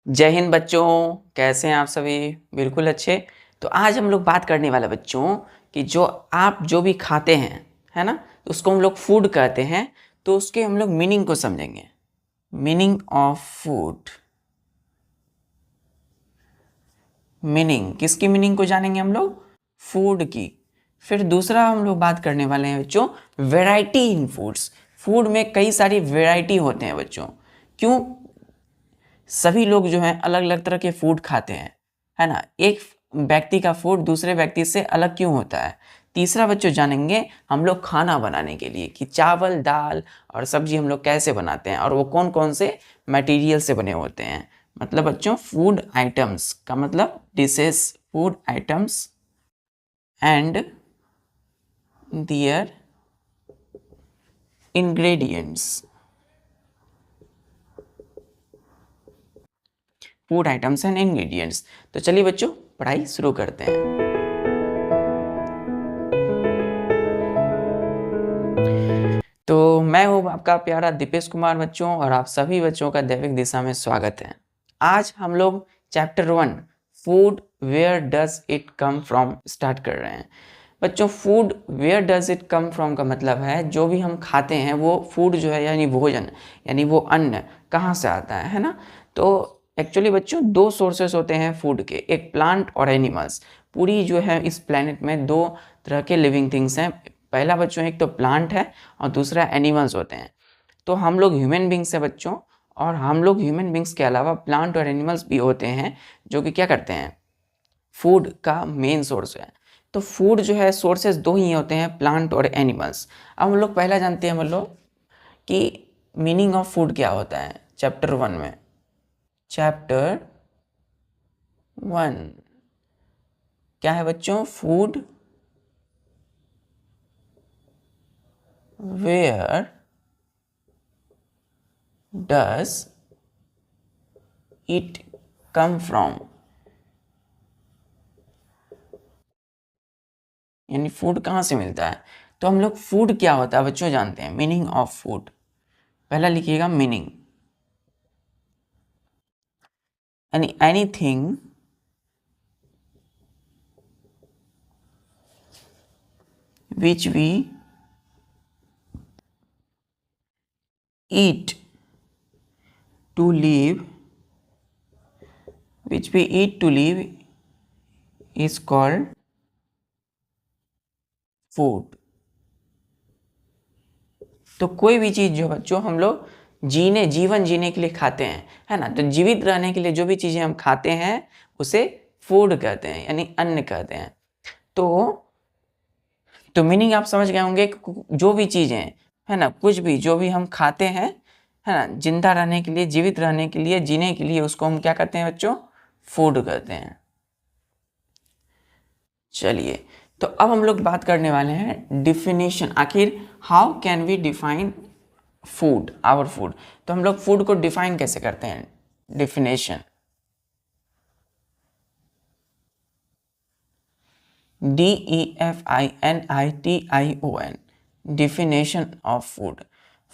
जय हिंद बच्चों, कैसे हैं आप सभी? बिल्कुल अच्छे। तो आज हम लोग बात करने वाले बच्चों कि जो आप जो भी खाते हैं, है ना, तो उसको हम लोग फूड कहते हैं। तो उसके हम लोग मीनिंग को समझेंगे। Meaning of food. मीनिंग किसकी मीनिंग को जानेंगे हम लोग? फूड की। फिर दूसरा हम लोग बात करने वाले हैं बच्चों वैरायटी इन फूड्स। फूड में कई सारी वैरायटी होते हैं बच्चों। क्यों सभी लोग जो हैं अलग अलग तरह के फूड खाते हैं, है ना? एक व्यक्ति का फूड दूसरे व्यक्ति से अलग क्यों होता है? तीसरा बच्चों जानेंगे हम लोग खाना बनाने के लिए कि चावल दाल और सब्जी हम लोग कैसे बनाते हैं और वो कौन कौन से मटेरियल से बने होते हैं। मतलब बच्चों फूड आइटम्स का मतलब dishes, food items and their ingredients. Food items and ingredients. तो चलिए बच्चों पढ़ाई शुरू करते हैं। तो मैं हूँ आपका प्यारा दीपेश कुमार बच्चों और आप सभी बच्चों का दैविक दिशा में स्वागत है। आज हम लोग chapter 1 food where does it come from start कर रहे हैं। बच्चों food where does it come from का मतलब है जो भी हम खाते हैं वो फूड जो है यानी भोजन यानी वो अन्न कहाँ से आता है ना? तो एक्चुअली बच्चों दो सोर्सेस होते हैं फूड के, एक प्लांट और एनिमल्स। पूरी जो है इस प्लेनेट में दो तरह के लिविंग थिंग्स हैं। पहला बच्चों एक तो प्लांट है और दूसरा एनिमल्स होते हैं। तो हम लोग ह्यूमन बींग्स हैं बच्चों, और हम लोग ह्यूमन बींग्स के अलावा प्लांट और एनिमल्स भी होते हैं जो कि क्या करते हैं, फूड का मेन सोर्स है। तो फूड जो है सोर्सेज दो ही होते हैं, प्लांट और एनिमल्स। अब हम लोग पहला जानते हैं हम लोग कि मीनिंग ऑफ फूड क्या होता है चैप्टर 1 में। चैप्टर 1 क्या है बच्चों? Food where does it come from, यानी फूड कहाँ से मिलता है। तो हम लोग फूड क्या होता है बच्चों जानते हैं। मीनिंग ऑफ फूड पहला लिखिएगा मीनिंग, यानी anything which we eat to live, which we eat to live is called food। तो कोई भी चीज़ जो बच्चों हम लोग जीवन जीने के लिए खाते हैं, है ना, तो जीवित रहने के लिए जो भी चीज़ें हम खाते हैं उसे फूड कहते हैं यानी अन्न कहते हैं। तो मीनिंग आप समझ गए होंगे जो भी चीज़ें, है ना, कुछ भी जो भी हम खाते हैं, है ना, जिंदा रहने के लिए, जीवित रहने के लिए, जीने के लिए, उसको हम क्या कहते हैं बच्चों? फूड कहते हैं। चलिए तो अब हम लोग बात करने वाले हैं डिफिनेशन। आखिर how can we define food, our food. तो हम लोग फूड को डिफाइन कैसे करते हैं? Definition, DEFINITION, definition of food.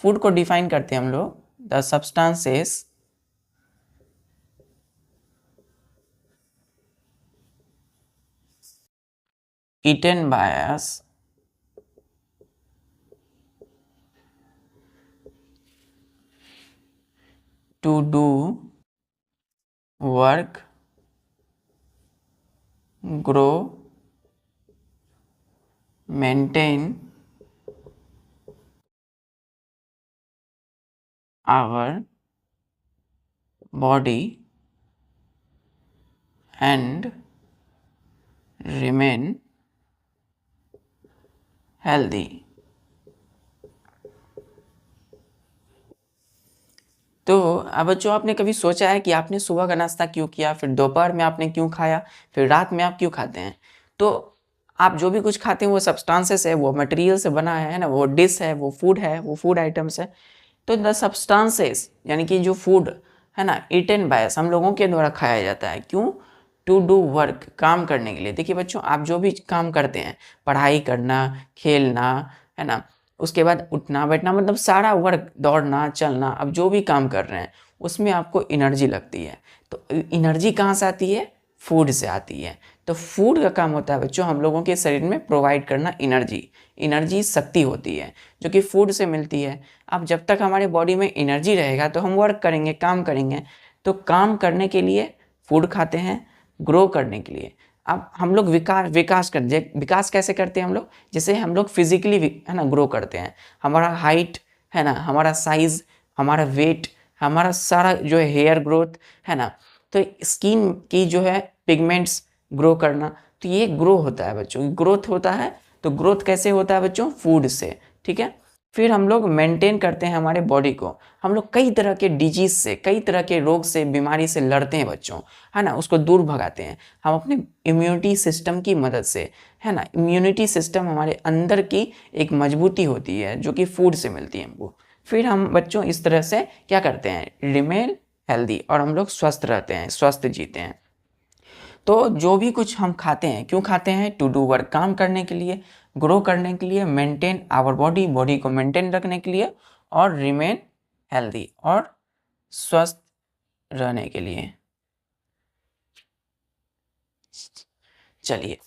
Food को डिफाइन करते हैं हम लोग, the substances eaten by us to do work, grow, maintain our body and remain healthy। तो अब बच्चों आपने कभी सोचा है कि आपने सुबह का नाश्ता क्यों किया, फिर दोपहर में आपने क्यों खाया, फिर रात में आप क्यों खाते हैं? तो आप जो भी कुछ खाते हैं वो सब्सटेंसेस है, वो मटेरियल से बना है ना, वो डिश है, वो फूड है, वो फूड आइटम्स है। तो द सब्सटेंसेस यानी कि जो फूड है ना, ईटन बाय हम लोगों के द्वारा खाया जाता है। क्यों? टू डू वर्क, काम करने के लिए। देखिए बच्चों आप जो भी काम करते हैं, पढ़ाई करना, खेलना, है ना, उसके बाद उठना बैठना, मतलब सारा वर्क, दौड़ना चलना, अब जो भी काम कर रहे हैं उसमें आपको एनर्जी लगती है। तो एनर्जी कहाँ से आती है? फूड से आती है। तो फूड का काम होता है बच्चों हम लोगों के शरीर में प्रोवाइड करना एनर्जी। एनर्जी शक्ति होती है जो कि फूड से मिलती है। अब जब तक हमारे बॉडी में एनर्जी रहेगा तो हम वर्क करेंगे, काम करेंगे। तो काम करने के लिए फूड खाते हैं, ग्रो करने के लिए। अब हम लोग विकास कैसे करते हैं हम लोग? जैसे हम लोग फिजिकली है ना ग्रो करते हैं, हमारा हाइट है ना, हमारा साइज, हमारा वेट, हमारा सारा जो है हेयर ग्रोथ है ना, तो स्किन की जो है पिगमेंट्स ग्रो करना, तो ये ग्रो होता है बच्चों, ग्रोथ होता है। तो ग्रोथ कैसे होता है बच्चों? फूड से, ठीक है। फिर हम लोग मेंटेन करते हैं हमारे बॉडी को। हम लोग कई तरह के डिजीज से, कई तरह के रोग से, बीमारी से लड़ते हैं बच्चों, है ना, उसको दूर भगाते हैं हम अपने इम्यूनिटी सिस्टम की मदद से, है ना। इम्यूनिटी सिस्टम हमारे अंदर की एक मजबूती होती है जो कि फूड से मिलती है हमको। फिर हम बच्चों इस तरह से क्या करते हैं? रिमेन हेल्दी, और हम लोग स्वस्थ रहते हैं, स्वस्थ जीते हैं। तो जो भी कुछ हम खाते हैं, क्यों खाते हैं? टू डू वर्क, काम करने के लिए, ग्रो करने के लिए, मेंटेन आवर बॉडी, बॉडी को मेंटेन रखने के लिए, और रिमेन हेल्दी, और स्वस्थ रहने के लिए। चलिए,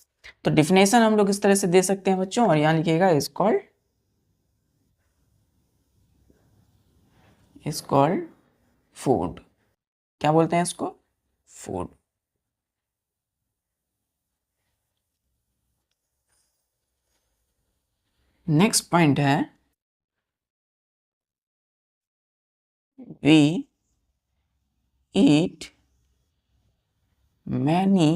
तो डिफिनेशन हम लोग इस तरह से दे सकते हैं बच्चों, और यहाँ लिखिएगा इज कॉल्ड फूड। क्या बोलते हैं इसको? फूड। नेक्स्ट पॉइंट है we eat many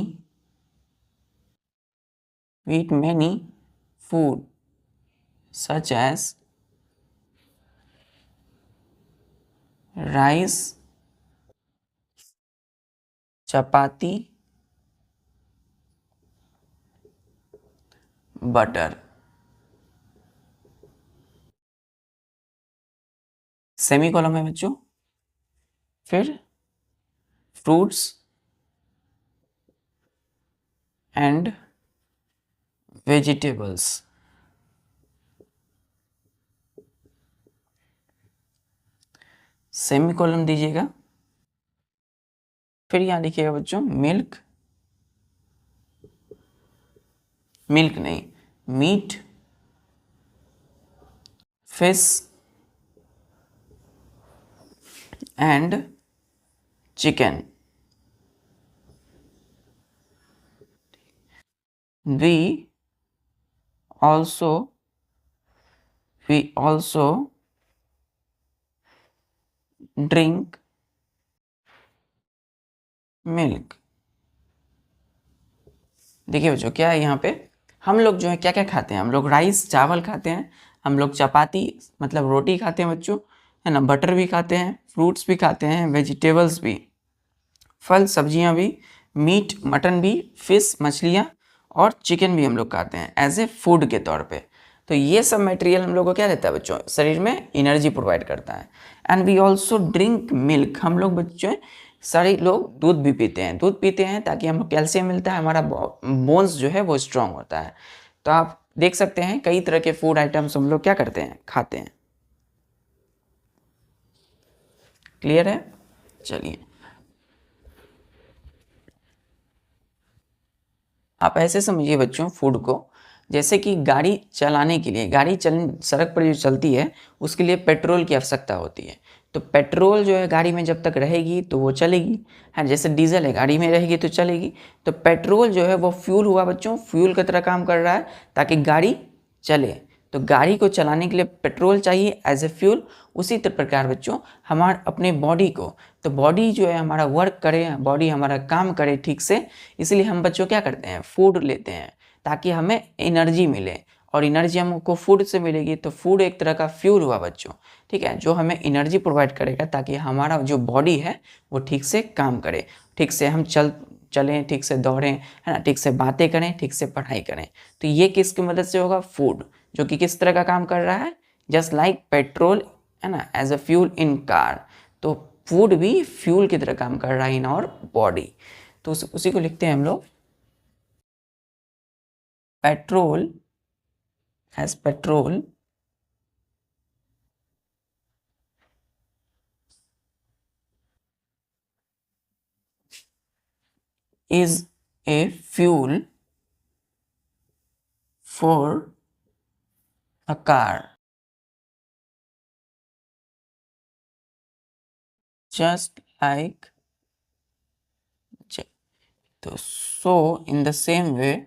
food such as rice, chapati, butter। Semicolon है बच्चों। फिर fruits and vegetables. Semicolon दीजिएगा। फिर यहां लिखिएगा बच्चों मिल्क नहीं, meat, fish and chicken. we also drink milk. देखिए बच्चों क्या है यहाँ पे, हम लोग जो है क्या क्या खाते हैं? हम लोग राइस, चावल खाते हैं, हम लोग चपाती मतलब रोटी खाते हैं बच्चों, है ना, बटर भी खाते हैं, फ्रूट्स भी खाते हैं, वेजिटेबल्स भी, फल सब्जियां भी, मीट मटन भी, फिश मछलियां, और चिकन भी हम लोग खाते हैं एज ए फूड के तौर पे। तो ये सब मटेरियल हम लोग को क्या देता है बच्चों? शरीर में एनर्जी प्रोवाइड करता है। And we also drink milk. हम लोग बच्चों सारे लोग दूध भी पीते हैं, दूध पीते हैं ताकि हमको कैल्शियम मिलता है, हमारा बोन्स जो है वो स्ट्रांग होता है। तो आप देख सकते हैं कई तरह के फूड आइटम्स हम लोग क्या करते हैं? खाते हैं। क्लियर है? चलिए, आप ऐसे समझिए बच्चों फूड को, जैसे कि गाड़ी चलाने के लिए, सड़क पर जो चलती है उसके लिए पेट्रोल की आवश्यकता होती है। तो पेट्रोल जो है गाड़ी में जब तक रहेगी तो वो चलेगी, है। जैसे डीजल है गाड़ी में रहेगी तो चलेगी। तो पेट्रोल जो है वो फ्यूल हुआ बच्चों, फ्यूल की तरह काम कर रहा है ताकि गाड़ी चले। तो गाड़ी को चलाने के लिए पेट्रोल चाहिए एज ए फ्यूल। उसी प्रकार बच्चों हमारे अपने बॉडी को, तो बॉडी जो है हमारा वर्क करे, बॉडी हमारा काम करे ठीक से, इसलिए हम बच्चों क्या करते हैं? फूड लेते हैं ताकि हमें एनर्जी मिले, और एनर्जी हमको फूड से मिलेगी। तो फूड एक तरह का फ्यूल हुआ बच्चों, ठीक है, जो हमें एनर्जी प्रोवाइड करेगा ताकि हमारा जो बॉडी है वो ठीक से काम करे, ठीक से हम चलें, ठीक से दौड़ें, है ना, ठीक से बातें करें, ठीक से पढ़ाई करें। तो ये किसकी मदद से होगा? फूड, जो कि किस तरह का काम कर रहा है? जस्ट लाइक पेट्रोल, है ना, as a fuel in car. तो फूड भी फ्यूल की तरह काम कर रहा है इन आवर बॉडी। तो उसी को लिखते हैं हम लोग petrol as petrol is a fuel for a car, just like so in the same way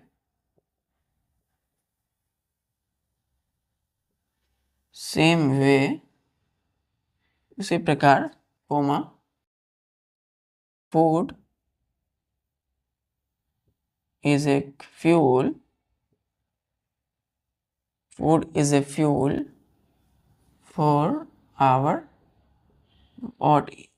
उसी प्रकार comma food is a fuel for our body।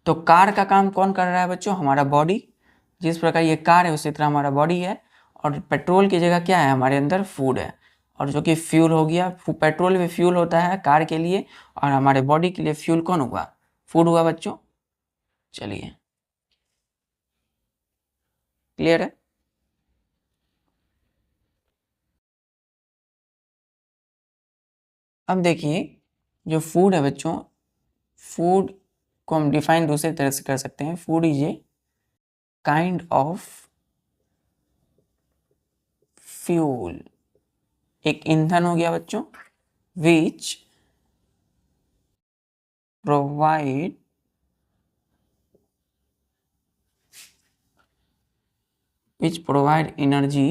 तो कार का काम कौन कर रहा है बच्चों? हमारा बॉडी। जिस प्रकार ये कार है उसी तरह हमारा बॉडी है, और पेट्रोल की जगह क्या है? हमारे अंदर फूड है, और जो कि फ्यूल हो गया। पेट्रोल भी फ्यूल होता है कार के लिए, और हमारे बॉडी के लिए फ्यूल कौन हुआ? फूड हुआ बच्चों। चलिए, क्लियर है? अब देखिए, जो फूड है बच्चों, फूड को हम डिफाइन दूसरी तरह से कर सकते हैं। Food is a kind of fuel, एक ईंधन हो गया बच्चों, which provide energy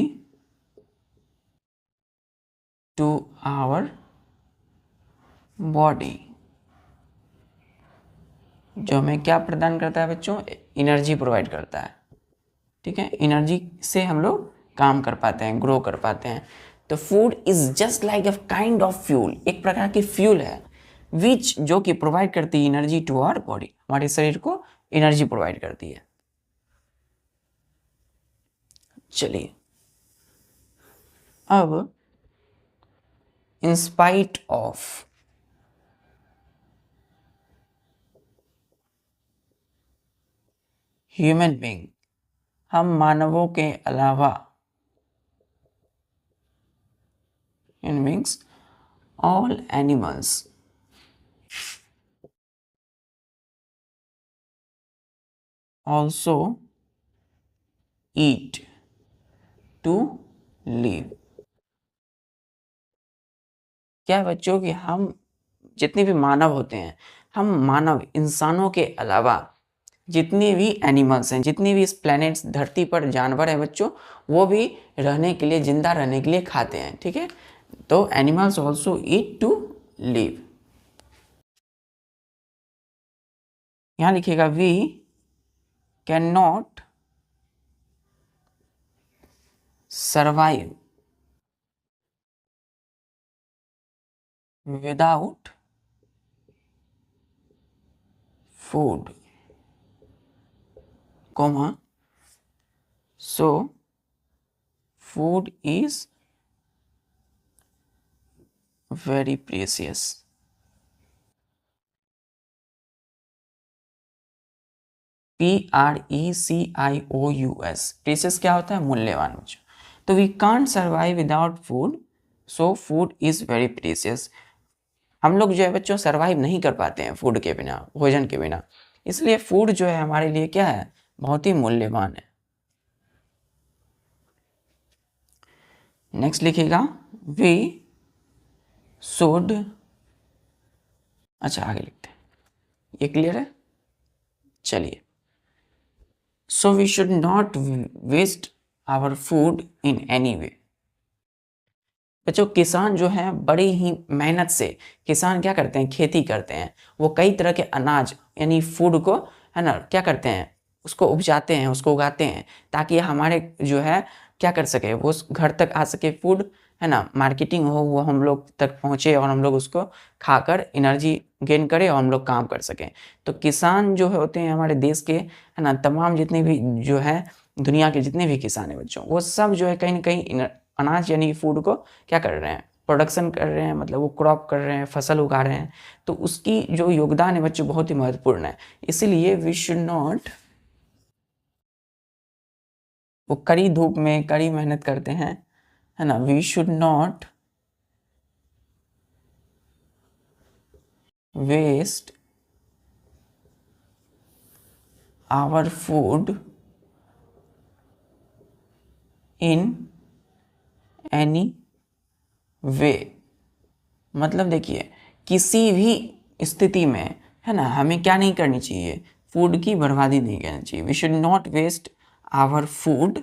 to our body. जो हमें क्या प्रदान करता है बच्चों? एनर्जी प्रोवाइड करता है। ठीक है, एनर्जी से हम लोग काम कर पाते हैं, ग्रो कर पाते हैं। तो food is just like a kind of fuel, एक प्रकार की फ्यूल है, विच जो कि प्रोवाइड करती है एनर्जी टू आवर बॉडी, हमारे शरीर को एनर्जी प्रोवाइड करती है। चलिए, अब in spite of human being, हम मानवों के अलावा, human beings, all animals also eat to live। क्या है बच्चों कि हम जितने भी मानव होते हैं, हम मानव इंसानों के अलावा जितने भी एनिमल्स हैं, जितने भी इस प्लेनेट्स धरती पर जानवर हैं बच्चों, वो भी रहने के लिए, जिंदा रहने के लिए खाते हैं। ठीक है, तो animals also eat to live. यहां लिखिएगा we can not survive without food, comma, so food is very precious। PRECIOUS, precious क्या होता है? मूल्यवान बच्चों। तो we can't survive without food, so food is very precious. हम लोग जो है बच्चों सर्वाइव नहीं कर पाते हैं फूड के बिना, भोजन के बिना, इसलिए फूड जो है हमारे लिए क्या है? बहुत ही मूल्यवान है। नेक्स्ट लिखिएगा वी शुड, अच्छा आगे लिखते हैं, ये क्लियर है? चलिए, so we should not waste our food in any way. बच्चों, किसान जो है बड़ी ही मेहनत से, किसान क्या करते हैं? खेती करते हैं। वो कई तरह के अनाज यानी फूड को, है ना, क्या करते हैं? उसको उपजाते हैं, उसको उगाते हैं, ताकि हमारे जो है क्या कर सके? वो घर तक आ सके फूड, है ना, मार्केटिंग हो, वो हम लोग तक पहुँचे और हम लोग उसको खाकर एनर्जी गेन करें और हम लोग काम कर सकें। तो किसान जो होते हैं हमारे देश के, है ना, तमाम जितने भी जो है दुनिया के जितने भी किसान हैं बच्चों, वो सब जो है कहीं ना कहीं अनाज यानी फूड को क्या कर रहे हैं? प्रोडक्शन कर रहे हैं, मतलब वो क्रॉप कर रहे हैं, फसल उगा रहे हैं। तो उसकी जो योगदान है बच्चों बहुत ही महत्वपूर्ण है। इसीलिए वी शुड नॉट, वो कड़ी धूप में कड़ी मेहनत करते हैं, है ना, we should not waste our food in any way. मतलब देखिए, किसी भी स्थिति में, है ना, हमें क्या नहीं करनी चाहिए, फूड की बर्बादी नहीं करनी चाहिए। We should not waste our food,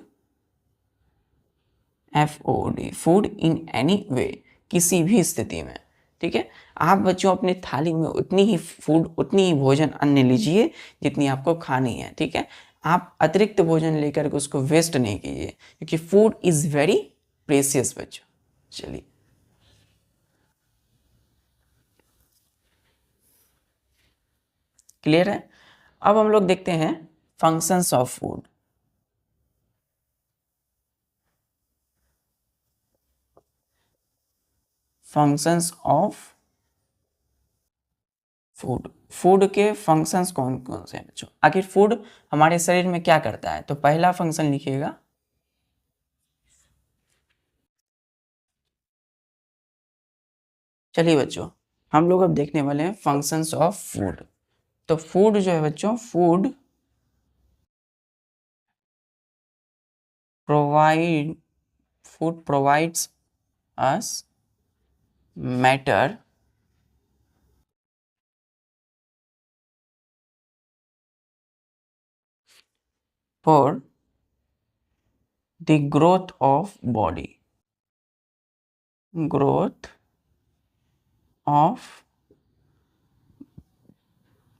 FOOD, food in any way, किसी भी स्थिति में। ठीक है, आप बच्चों अपने थाली में उतनी ही फूड, उतनी ही भोजन अन्न लीजिए जितनी आपको खानी है। ठीक है, आप अतिरिक्त भोजन लेकर के उसको वेस्ट नहीं कीजिए, क्योंकि फूड इज वेरी प्रेशियस बच्चों। चलिए, क्लियर है। अब हम लोग देखते हैं functions of food. Functions of food, food के फंक्शंस कौन कौन से हैं बच्चों? आखिर फूड हमारे शरीर में क्या करता है? तो पहला फंक्शन लिखिएगा, चलिए बच्चों, हम लोग अब देखने वाले हैं फंक्शंस ऑफ फूड। तो फूड जो है बच्चों, food provide, food provides us matter for the growth of body, growth of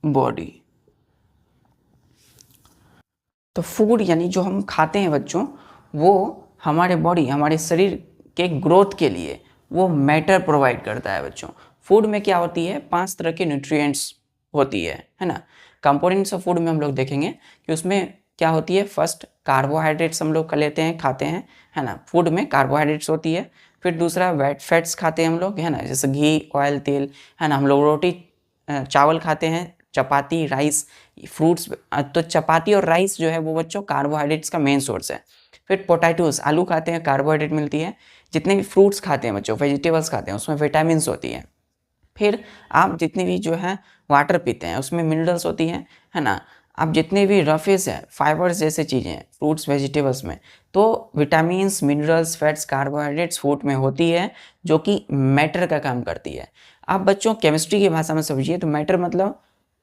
body. तो फूड यानी जो हम खाते हैं बच्चों, वो हमारे बॉडी, हमारे शरीर के ग्रोथ के लिए वो मैटर प्रोवाइड करता है बच्चों। फूड में क्या होती है, 5 तरह के न्यूट्रिएंट्स होती है ना। कंपोनेंट्स ऑफ फूड में हम लोग देखेंगे कि उसमें क्या होती है। फर्स्ट, कार्बोहाइड्रेट्स हम लोग कर लेते हैं, खाते हैं, है ना। फूड में कार्बोहाइड्रेट्स होती है। फिर दूसरा, वेट फैट्स खाते हैं हम लोग, है ना, जैसे घी, ऑयल, तेल, है ना। हम लोग रोटी, चावल खाते हैं, चपाती, राइस, फ्रूट्स। तो चपाती और राइस जो है वो बच्चों कार्बोहाइड्रेट्स का मेन सोर्स है। फिर पोटैटोज, आलू खाते हैं, कार्बोहाइड्रेट मिलती है। जितने भी फ्रूट्स खाते हैं बच्चों, वेजिटेबल्स खाते हैं, उसमें विटामिन्स होती है। फिर आप जितनी भी जो है वाटर पीते हैं, उसमें मिनरल्स होती हैं, है ना। आप जितने भी रफेज है, फाइबर्स जैसे चीज़ें हैं फ्रूट्स वेजिटेबल्स में, तो vitamins, minerals, fats, carbohydrates food में होती है, जो कि मैटर का काम करती है। आप बच्चों केमिस्ट्री की भाषा में समझिए तो मैटर मतलब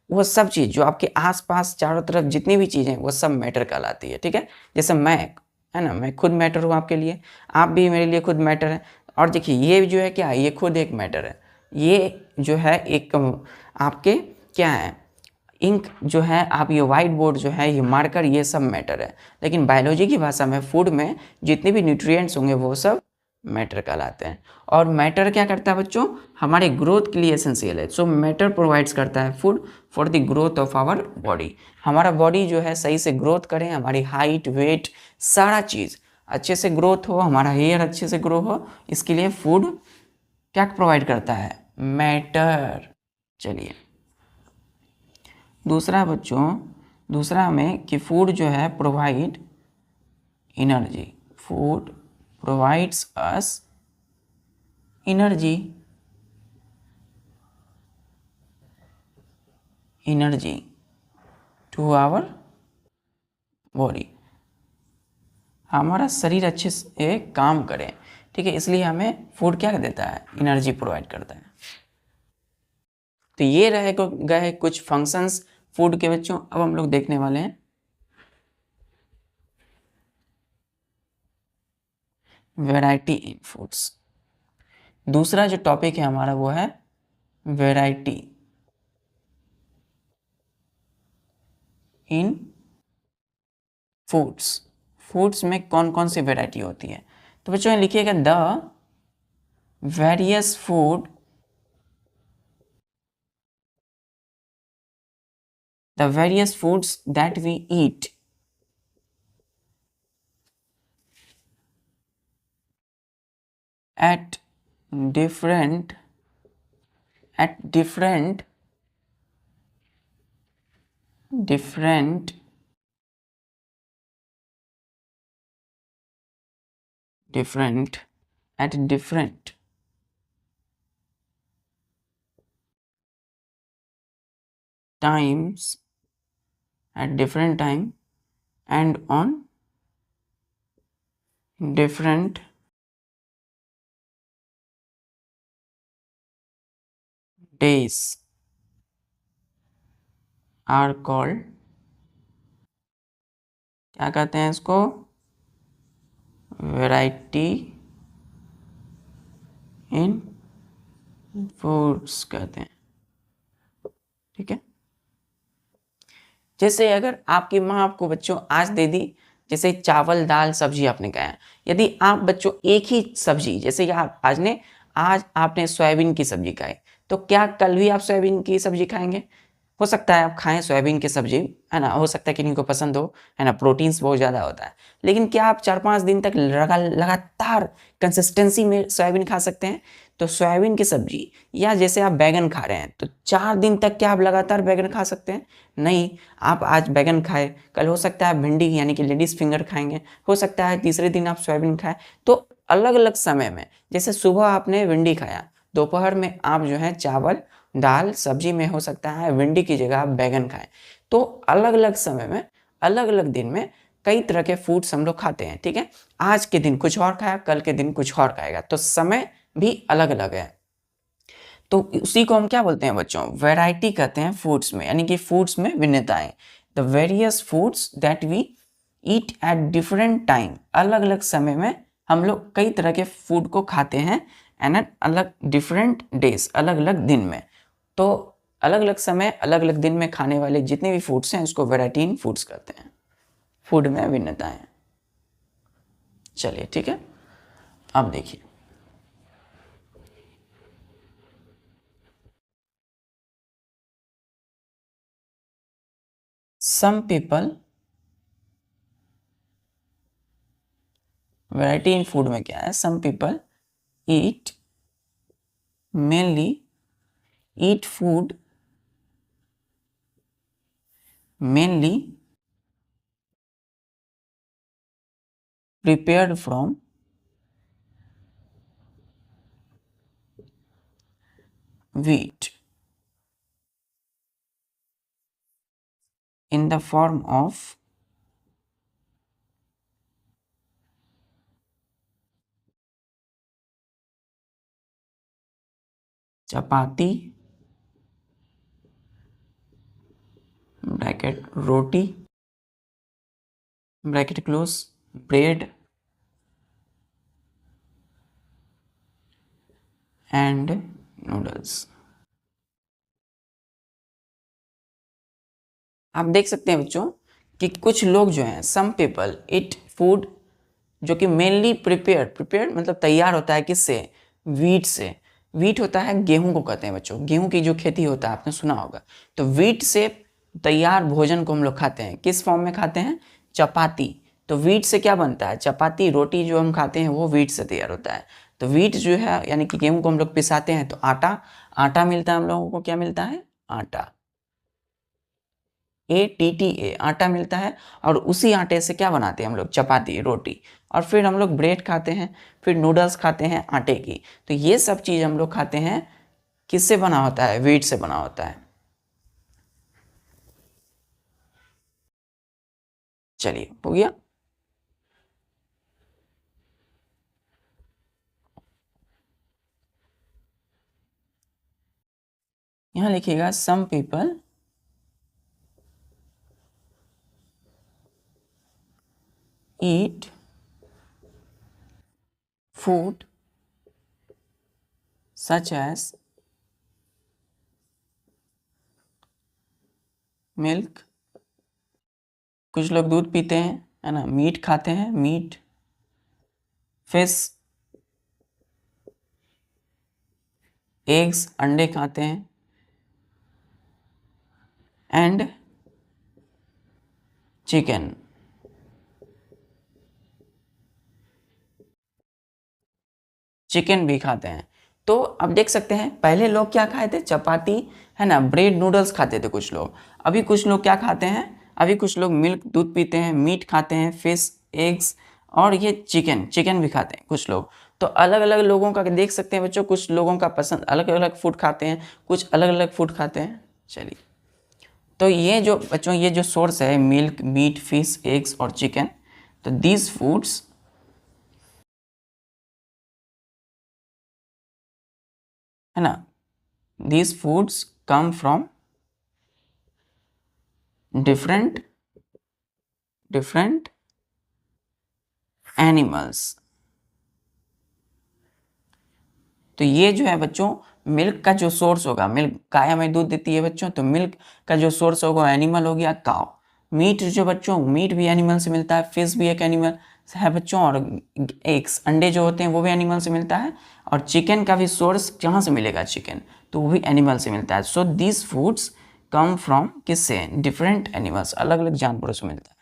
वो सब चीज़ जो आपके आसपास चारों तरफ जितनी भी चीज़ें, वो सब मैटर कहलाती है। ठीक है, जैसे मैं, है ना, मैं खुद मैटर हूँ आपके लिए, आप भी मेरे लिए खुद मैटर है। और देखिए, ये जो है क्या, ये खुद एक मैटर है। ये जो है एक आपके क्या है, इंक जो है, आप ये वाइट बोर्ड जो है, ये मार्कर, ये सब मैटर है। लेकिन बायोलॉजी की भाषा में फूड में जितने भी न्यूट्रिएंट्स होंगे वो सब मैटर कहलाते हैं। और मैटर क्या करता है बच्चों, हमारे ग्रोथ के लिए एसेंशियल है। सो मैटर प्रोवाइड्स करता है food for the growth of our body. हमारा बॉडी जो है सही से ग्रोथ करें, हमारी हाइट, वेट, सारा चीज़ अच्छे से ग्रोथ हो, हमारा हेयर अच्छे से ग्रो हो, इसके लिए फूड क्या प्रोवाइड करता है, मैटर। चलिए, दूसरा बच्चों, दूसरा में कि फूड जो है provide energy, food provides us energy, energy to our body. हमारा शरीर अच्छे से काम करे, ठीक है, इसलिए हमें फूड क्या देता है, एनर्जी प्रोवाइड करता है। तो ये रहे गए कुछ फंक्शंस फूड के बच्चों। अब हम लोग देखने वाले हैं वैरायटी इन फूड्स। दूसरा जो टॉपिक है हमारा वो है वैरायटी इन फूड्स। फूड्स में कौन कौन सी वैरायटी होती है? तो बच्चों यहाँ लिखिएगा the various food, the various foods that we eat at different at different different different at different times at different time and on different days are called, क्या कहते हैं इसको, वैरायटी इन फूड्स कहते हैं। ठीक है, जैसे अगर आपकी माँ आपको बच्चों आज दे दी, जैसे चावल दाल सब्जी आपने खाया, यदि आप बच्चों एक ही सब्जी, जैसे आप आज आपने सोयाबीन की सब्जी खाई, तो क्या कल भी आप सोयाबीन की सब्जी खाएंगे? हो सकता है आप खाएं सोयाबीन की सब्जी, है ना, हो सकता है कि इनको पसंद हो, है ना, प्रोटीन्स बहुत ज़्यादा होता है, लेकिन क्या आप 4-5 दिन तक लगातार कंसिस्टेंसी में सोयाबीन खा सकते हैं? तो सोयाबीन की सब्जी या जैसे आप बैगन खा रहे हैं, तो 4 दिन तक क्या आप लगातार बैगन खा सकते हैं? नहीं। आप आज बैगन खाए, कल हो सकता है भिंडी यानी कि लेडीज फिंगर खाएंगे, हो सकता है तीसरे दिन आप सोयाबीन खाएं। तो अलग अलग समय में, जैसे सुबह आपने भिंडी खाया, दोपहर में आप जो है चावल दाल सब्जी में हो सकता है भिंडी की जगह आप बैगन खाएं। तो अलग अलग समय में अलग अलग दिन में कई तरह के फूड्स हम लोग खाते हैं। ठीक है, आज के दिन कुछ और खाया, कल के दिन कुछ और खाएगा, तो समय भी अलग अलग है। तो उसी को हम क्या बोलते हैं बच्चों? वैरायटी कहते हैं फूड्स में, यानी कि फूड्स में भिन्नताएं। The various foods that we eat at different time, अलग अलग समय में हम लोग कई तरह के फूड को खाते हैं, एंड अलग डिफरेंट डेज, अलग अलग दिन में। तो अलग अलग समय अलग अलग दिन में खाने वाले जितने भी फूड्स हैं उसको वैरायटी इन फूड्स कहते हैं, फूड में भिन्नताएं। चलिए ठीक है, अब देखिए some people, variety in food में क्या है? some people eat mainly eat food mainly prepared from wheat in the form of chapati bracket roti bracket close bread and noodles. आप देख सकते हैं बच्चों कि कुछ लोग जो हैं, सम पीपल ईट फूड जो कि मेनली प्रिपेयर्ड मतलब तैयार होता है किससे? वीट से। वीट होता है गेहूं को कहते हैं बच्चों, गेहूं की जो खेती होता है आपने सुना होगा। तो वीट से तैयार भोजन को हम लोग खाते हैं, किस फॉर्म में खाते हैं? चपाती। तो वीट से क्या बनता है? चपाती रोटी जो हम खाते हैं वो वीट से तैयार होता है। तो वीट जो है यानी कि गेहूं को हम लोग पिसाते हैं तो आटा मिलता है हम लोगों को। क्या मिलता है? आटा, ATTA, आटा मिलता है। और उसी आटे से क्या बनाते हैं हम लोग? चपाती रोटी। और फिर हम लोग ब्रेड खाते हैं, फिर नूडल्स खाते हैं आटे की। तो ये सब चीज़ हम लोग खाते हैं किससे बना होता है? व्हीट से बना होता है। चलिए हो गया। यहाँ लिखिएगा some people eat food such as milk, कुछ लोग दूध पीते हैं, है ना, मीट खाते हैं, मीट, फिश, एग्स, अंडे खाते हैं, एंड चिकन। चिकन भी खाते हैं। तो अब देख सकते हैं पहले लोग क्या खाए थे? चपाती, है ना, ब्रेड नूडल्स खाते थे कुछ लोग। अभी कुछ लोग क्या खाते हैं? अभी कुछ लोग मिल्क दूध पीते हैं, मीट खाते हैं, फिश, एग्स, और ये चिकन भी खाते हैं कुछ लोग। तो अलग अलग लोगों का देख सकते हैं बच्चों, कुछ लोगों का पसंद अलग अलग फूड खाते हैं, कुछ अलग अलग फूड खाते हैं। चलिए तो ये जो बच्चों ये जो सोर्स है मिल्क, मीट, फिश, एग्स और चिकन, तो दीज फूड्स है ना, these foods come from different animals. तो ये जो है बच्चों मिल्क का जो सोर्स होगा, मिल्क गाय हमें दूध देती है बच्चों, तो मिल्क का जो सोर्स होगा एनिमल हो गया काउ। मीट जो बच्चों, मीट भी एनिमल से मिलता है, फिश भी एक एनिमल है बच्चों, और एग्स अंडे जो होते हैं वो भी एनिमल से मिलता है, और चिकन का भी सोर्स कहाँ से मिलेगा, चिकन तो वो भी एनिमल से मिलता है। So this foods come from किससे, डिफरेंट एनिमल्स, अलग अलग जानवरों से मिलता है।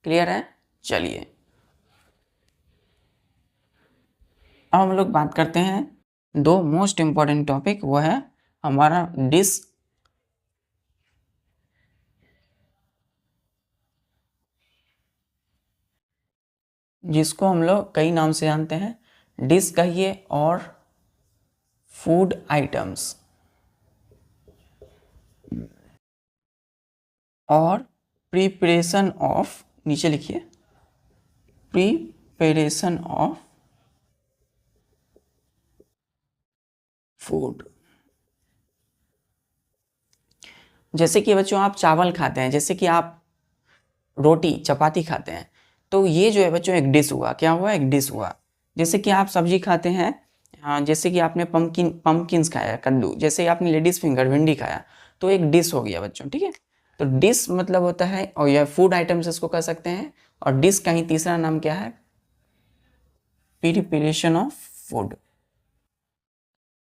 क्लियर है? चलिए अब हम लोग बात करते हैं दो मोस्ट इंपॉर्टेंट टॉपिक, वो है हमारा डिश, जिसको हम लोग कई नाम से जानते हैं, डिश कहिए और फूड आइटम्स, और प्रिपरेशन ऑफ, नीचे लिखिए, प्रिपरेशन ऑफ फूड। जैसे कि बच्चों आप चावल खाते हैं, जैसे कि आप रोटी चपाती खाते हैं, तो ये जो है बच्चों एक डिश हुआ, क्या हुआ, एक डिश हुआ। जैसे कि आप सब्जी खाते हैं, हाँ, जैसे कि आपने पम्पकिन्स खाया, कद्दू, जैसे आपने लेडीज फिंगर भिंडी खाया, तो एक डिश हो गया बच्चों, ठीक है। तो डिश मतलब होता है, और यह फूड आइटम्स इसको कह सकते हैं, और डिश का ही तीसरा नाम क्या है, प्रिपरेशन ऑफ फूड।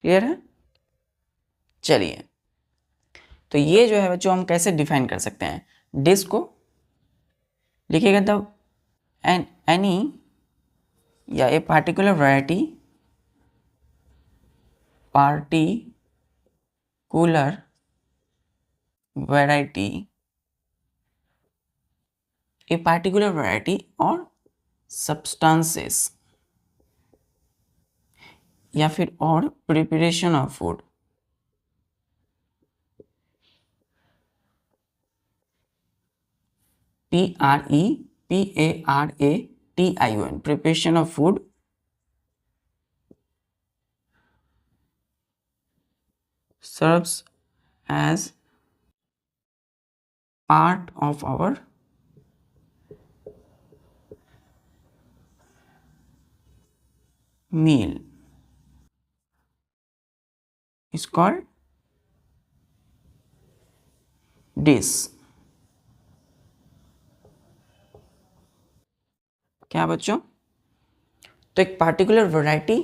क्लियर है? चलिए, तो ये जो है बच्चों हम कैसे डिफाइन कर सकते हैं, डिश को लिखिएगा तब एनी या a particular variety a particular variety or substances, या फिर और preparation of food, PREPARATION, preparation of food serves as part of our meal is called dish। क्या बच्चों? तो एक पार्टिकुलर वैरायटी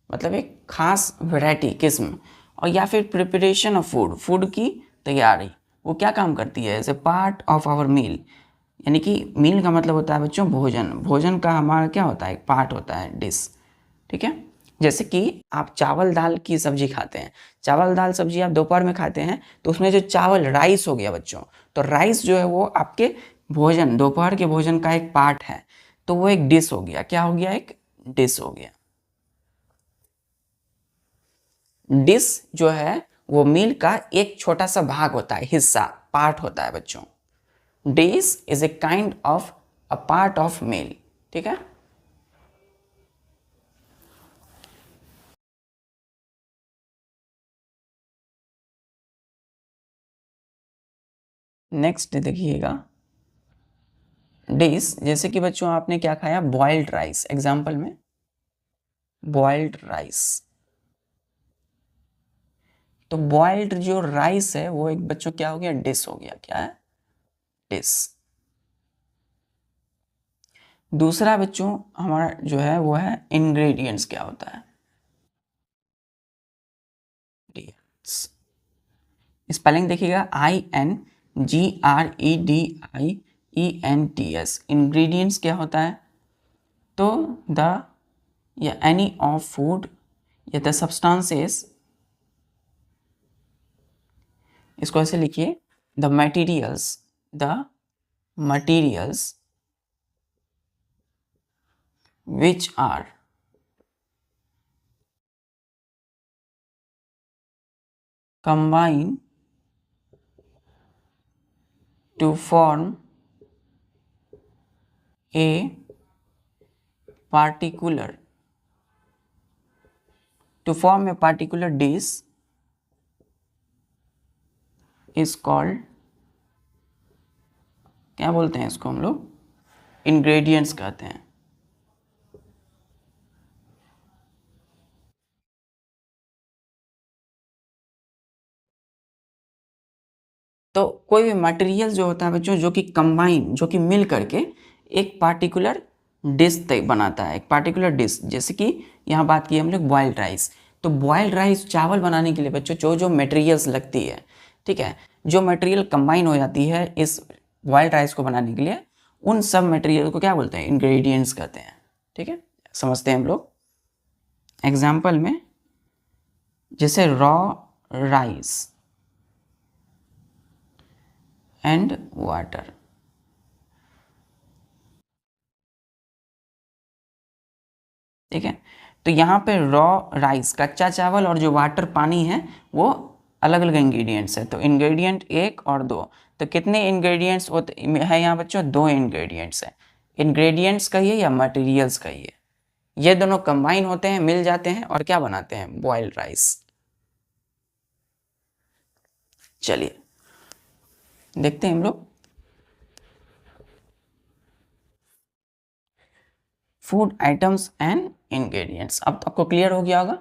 मतलब एक खास वैरायटी, किस्म, और या फिर प्रिपरेशन ऑफ फूड, फूड की तैयारी, वो क्या काम करती है, as a part of our meal. यानी कि मील का मतलब होता है बच्चों भोजन, भोजन का हमारा क्या होता है, एक पार्ट होता है डिश, ठीक है। जैसे कि आप चावल दाल की सब्जी खाते हैं, चावल दाल सब्जी आप दोपहर में खाते हैं, तो उसमें जो चावल राइस हो गया बच्चों, तो राइस जो है वो आपके भोजन, दोपहर के भोजन का एक पार्ट है, तो वो एक डिश हो गया, क्या हो गया, एक डिश हो गया। डिश जो है वो मील का एक छोटा सा भाग होता है, हिस्सा, पार्ट होता है बच्चों। Dish is a kind of a part of meal, ठीक है। नेक्स्ट देखिएगा, डिश जैसे कि बच्चों आपने क्या खाया, बॉइल्ड राइस, एग्जाम्पल में बॉइल्ड राइस, तो बॉइल्ड जो राइस है वो एक बच्चों क्या हो गया, डिश हो गया, क्या है, डिश। दूसरा बच्चों हमारा जो है वो है इंग्रेडिएंट्स, क्या होता है, स्पेलिंग देखिएगा, INGREDIENTS, इंग्रेडिएंट्स क्या होता है, तो द या एनी ऑफ फूड या द सब्सटेंसेस, इसको ऐसे लिखिए, the materials which are – combine to form a particular dish is called, क्या बोलते हैं इसको हम लोग, इंग्रेडिएंट्स कहते हैं। तो कोई भी मटेरियल जो होता है बच्चों, जो कि कंबाइन, जो कि मिल करके एक पार्टिकुलर डिश बनाता है, एक पार्टिकुलर डिश। जैसे कि यहाँ बात की हम लोग बॉइल्ड राइस, तो बॉइल्ड राइस चावल बनाने के लिए बच्चों जो जो मटेरियल्स लगती है, ठीक है, जो मटेरियल कंबाइन हो जाती है इस बॉइल्ड राइस को बनाने के लिए, उन सब मटेरियल को क्या बोलते हैं, इंग्रेडिएंट्स कहते हैं। ठीक है, समझते हैं हम लोग एग्जाम्पल में। जैसे रॉ राइस एंड वाटर, ठीक है, तो यहाँ पे रॉ राइस कच्चा चावल और जो वाटर पानी है वो अलग अलग इंग्रेडिएंट्स है। तो इंग्रेडिएंट 1 और 2, तो कितने इंग्रेडिएंट्स होते हैं यहाँ बच्चों, 2 इंग्रेडिएंट्स है। इंग्रेडिएंट्स कहिए या मटेरियल्स कहिए, ये दोनों कंबाइन होते हैं, मिल जाते हैं और क्या बनाते हैं, बॉइल्ड राइस। चलिए देखते हैं हम लोग फूड आइटम्स एंड इंग्रेडिएंट्स। अब आपको क्लियर हो गया होगा।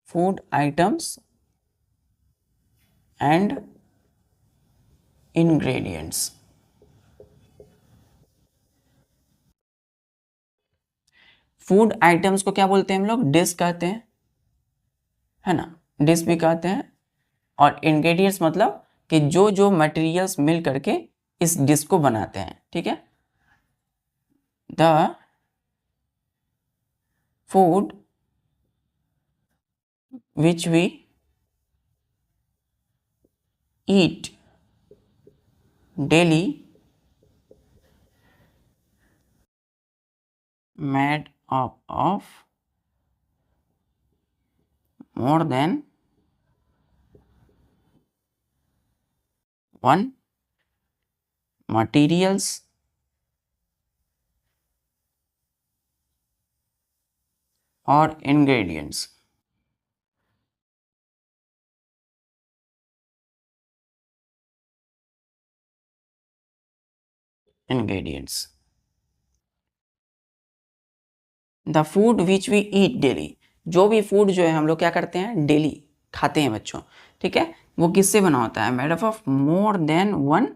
Food items and ingredients. Food items को क्या बोलते हैं हम लोग, डिश कहते हैं, है ना, डिश भी कहते हैं। और इंग्रेडिएंट्स मतलब कि जो जो मटेरियल्स मिल करके इस डिश को बनाते हैं। ठीक है, the food which we eat daily made up of more than one materials or ingredients। ingredients। The food which we eat daily, जो भी फूड जो है हम लोग क्या करते हैं, डेली खाते हैं बच्चों, ठीक है, वो किससे बना होता है, made up of more than one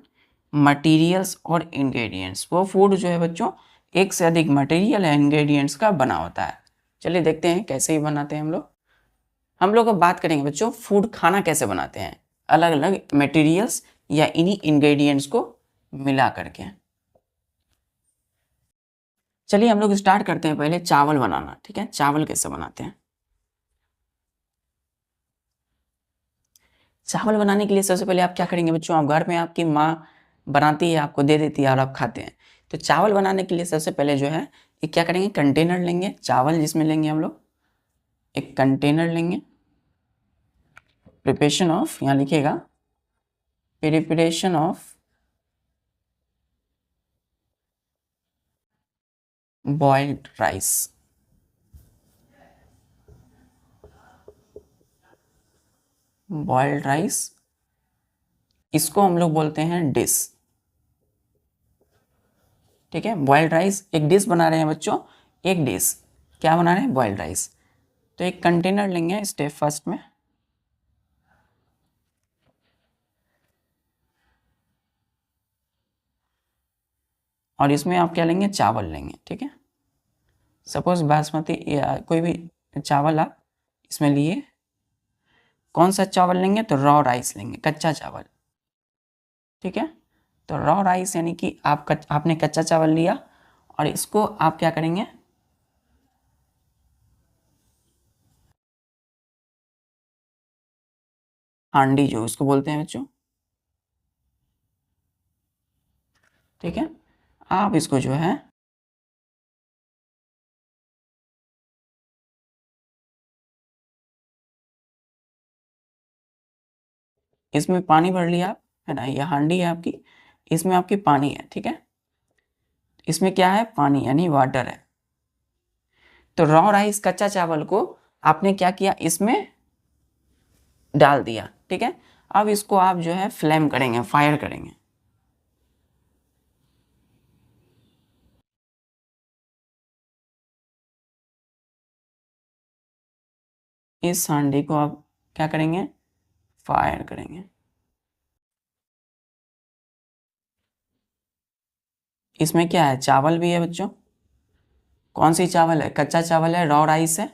materials और इंग्रेडिएंट्स। वो फूड जो है बच्चों एक से अधिक मटेरियल या इंग्रेडिएंट्स का बना होता है। चलिए देखते हैं कैसे ही बनाते हैं हम लोग। हम लोग अब बात करेंगे बच्चों फूड खाना कैसे बनाते हैं, अलग अलग मटेरियल्स या इन्हीं इंग्रेडिएंट्स को मिला करके। चलिए हम लोग स्टार्ट करते हैं पहले चावल बनाना। ठीक है, चावल कैसे बनाते हैं। चावल बनाने के लिए सबसे पहले आप क्या करेंगे बच्चों, आप घर में आपकी माँ बनाती है, आपको दे देती है और आप खाते हैं। तो चावल बनाने के लिए सबसे पहले जो है ये क्या करेंगे, कंटेनर लेंगे, चावल जिसमें लेंगे हम लोग एक कंटेनर लेंगे। प्रिपरेशन ऑफ, यहाँ लिखिएगा preparation of boiled rice. Boiled rice, इसको हम लोग बोलते हैं डिश। ठीक है, बॉइल्ड राइस एक डिश बना रहे हैं बच्चों, एक डिश क्या बना रहे हैं, बॉइल्ड राइस। तो एक कंटेनर लेंगे स्टेप फर्स्ट में, और इसमें आप क्या लेंगे, चावल लेंगे। ठीक है, सपोज बासमती या कोई भी चावल आप इसमें लिए। कौन सा चावल लेंगे, तो रॉ राइस लेंगे, कच्चा चावल। ठीक है, तो रॉ राइस यानी कि आपने कच्चा चावल लिया और इसको आप क्या करेंगे, हांडी जो इसको बोलते हैं बच्चों। ठीक है, आप इसको जो है इसमें पानी भर लिया आप, है ना, ये हांडी है आपकी, इसमें आपकी पानी है, ठीक है, इसमें क्या है, पानी यानी वाटर है। तो रॉ राइस कच्चा चावल को आपने क्या किया, इसमें डाल दिया, ठीक है। अब इसको आप जो है फ्लेम करेंगे, फायर करेंगे। इस हांडी को आप क्या करेंगे, फायर करेंगे। इसमें क्या है, चावल भी है बच्चों। कौन सी चावल है, कच्चा चावल है, रॉ राइस है,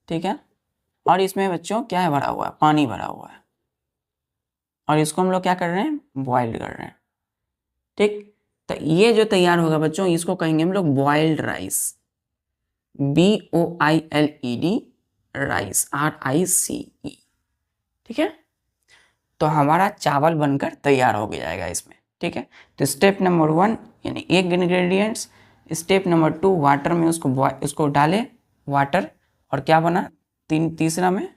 ठीक है। और इसमें बच्चों क्या है, भरा हुआ है, पानी भरा हुआ है। और इसको हम लोग क्या कर रहे हैं, बॉइल्ड कर रहे हैं, ठीक। तो ये जो तैयार होगा बच्चों, इसको कहेंगे हम लोग boiled rice, BOILED rice, RICE, ठीक है। तो हमारा चावल बनकर तैयार हो जाएगा इसमें, ठीक है। तो स्टेप नंबर 1 यानी एक इंग्रेडिएंट्स, स्टेप नंबर 2 वाटर में उसको डाले वाटर, और क्या बना, तीसरा में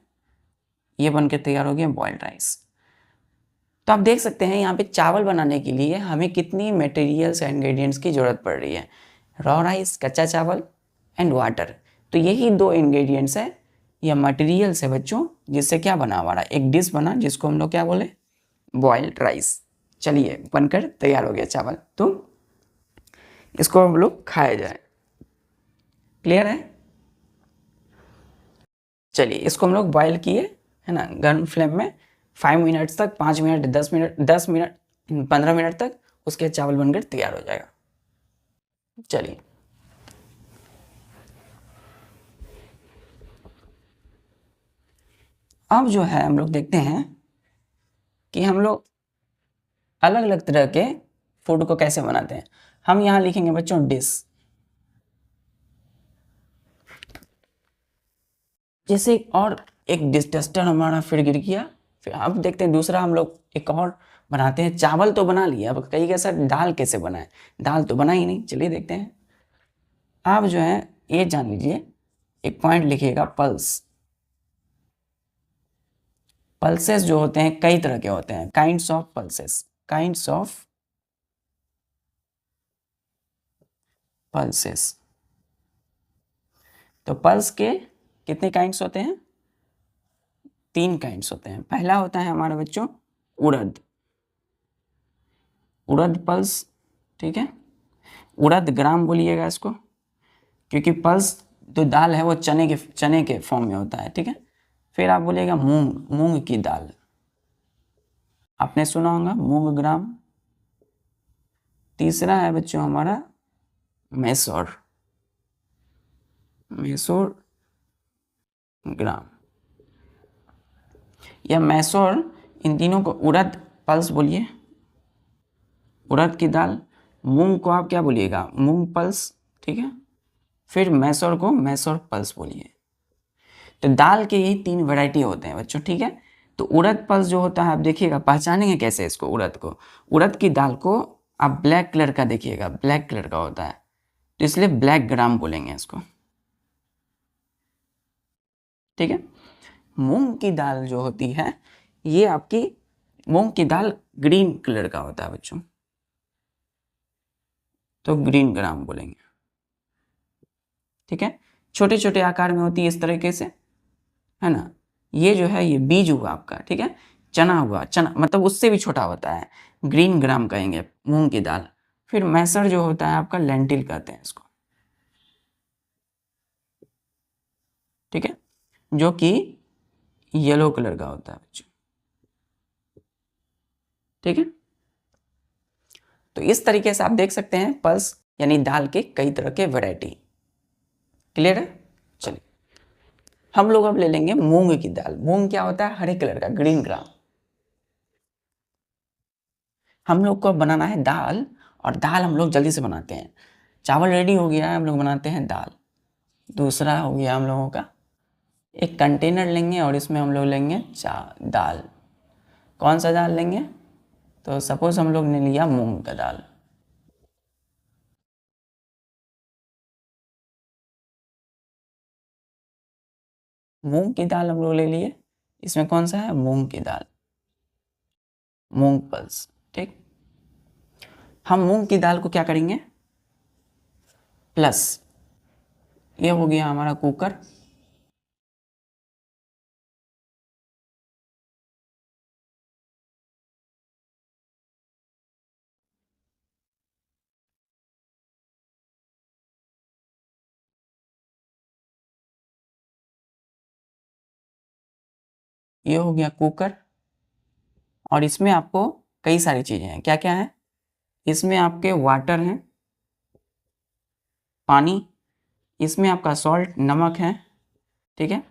ये बनकर तैयार हो गया बॉइल्ड राइस। तो आप देख सकते हैं यहाँ पे चावल बनाने के लिए हमें कितनी मटेरियल्स एंड इंग्रेडिएंट्स की ज़रूरत पड़ रही है, रॉ राइस, कच्चा चावल एंड वाटर। तो यही 2 इंग्रेडिएंट्स है या मटेरियल्स है बच्चों, जिससे क्या बना, हमारा एक डिश बना जिसको हम लोग क्या बोले, बॉइल्ड राइस। चलिए बनकर तैयार हो गया चावल, तो इसको हम लोग खाया जाए। क्लियर है। चलिए इसको हम लोग बॉयल किए, है ना, गर्म फ्लेम में 5 मिनट्स तक, 5 मिनट, 10 मिनट 15 मिनट तक, उसके चावल बनकर तैयार हो जाएगा। चलिए अब जो है हम लोग देखते हैं कि हम लोग अलग अलग तरह के फूड को कैसे बनाते हैं। हम यहाँ लिखेंगे बच्चों डिश, जैसे और एक डिश टेस्टर हमारा फिर गिर गया। फिर अब देखते हैं दूसरा, हम लोग एक और बनाते हैं। चावल तो बना लिया, अब कई कैसा दाल कैसे बनाए, दाल तो बना ही नहीं। चलिए देखते हैं। आप जो है ये जान लीजिए, एक पॉइंट लिखिएगा, पल्स। पल्सेस जो होते हैं कई तरह के होते हैं, kinds of pulses, kinds of pulses. तो पल्स के कितने काइंड्स होते हैं, 3 काइंड्स होते हैं। पहला होता है हमारे बच्चों उड़द, उड़द पल्स, ठीक है। उड़द ग्राम बोलिएगा इसको, क्योंकि पल्स जो दाल है वो चने के फॉर्म में होता है, ठीक है। फिर आप बोलिएगा मूंग, मूंग की दाल, आपने सुना होगा मूंग ग्राम। तीसरा है बच्चों हमारा मैसोर, मैसोर ग्राम या मैसोर। इन तीनों को उड़द पल्स बोलिए, उड़द की दाल। मूंग को आप क्या बोलिएगा, मूंग पल्स, ठीक है। फिर मैसोर को मैसोर पल्स बोलिए। तो दाल के यही 3 वैरायटी होते हैं बच्चों, ठीक है। तो उड़द पल्स जो होता है, आप देखिएगा पहचानेंगे कैसे इसको, उड़द को, उड़द की दाल को आप ब्लैक कलर का देखिएगा, ब्लैक कलर का होता है, तो इसलिए ब्लैक ग्राम बोलेंगे इसको, ठीक है। मूंग की दाल जो होती है, ये आपकी मूंग की दाल ग्रीन कलर का होता है बच्चों, तो ग्रीन ग्राम बोलेंगे, ठीक है। छोटे छोटे आकार में होती है इस तरीके से, है ना। ये जो है ये बीज हुआ आपका, ठीक है। चना हुआ, चना मतलब उससे भी छोटा होता है, ग्रीन ग्राम कहेंगे मूंग की दाल। फिर मैसर जो होता है आपका, लेंटिल कहते हैं इसको, ठीक है, जो कि येलो कलर का होता है बच्चों, ठीक है। तो इस तरीके से आप देख सकते हैं पल्स यानी दाल के कई तरह के वैरायटी। क्लियर है। चलिए हम लोग अब ले लेंगे मूंग की दाल। मूंग क्या होता है, हरे कलर का, ग्रीन ग्राम। हम लोग को अब बनाना है दाल, और दाल हम लोग जल्दी से बनाते हैं। चावल रेडी हो गया है, हम लोग बनाते हैं दाल। दूसरा हो गया हम लोगों का, एक कंटेनर लेंगे और इसमें हम लोग लेंगे दाल। कौन सा दाल लेंगे, तो सपोज हम लोग ने लिया मूंग का दाल। मूंग की दाल हम लोग ले लिए, इसमें कौन सा है, मूंग की दाल। मूंग पल्स। ठीक, हम मूंग की दाल को क्या करेंगे, प्लस ये हो गया हमारा कुकर, ये हो गया कुकर, और इसमें आपको कई सारी चीजें हैं। क्या क्या है, इसमें आपके वाटर हैं, पानी, इसमें आपका सॉल्ट नमक है, ठीक है,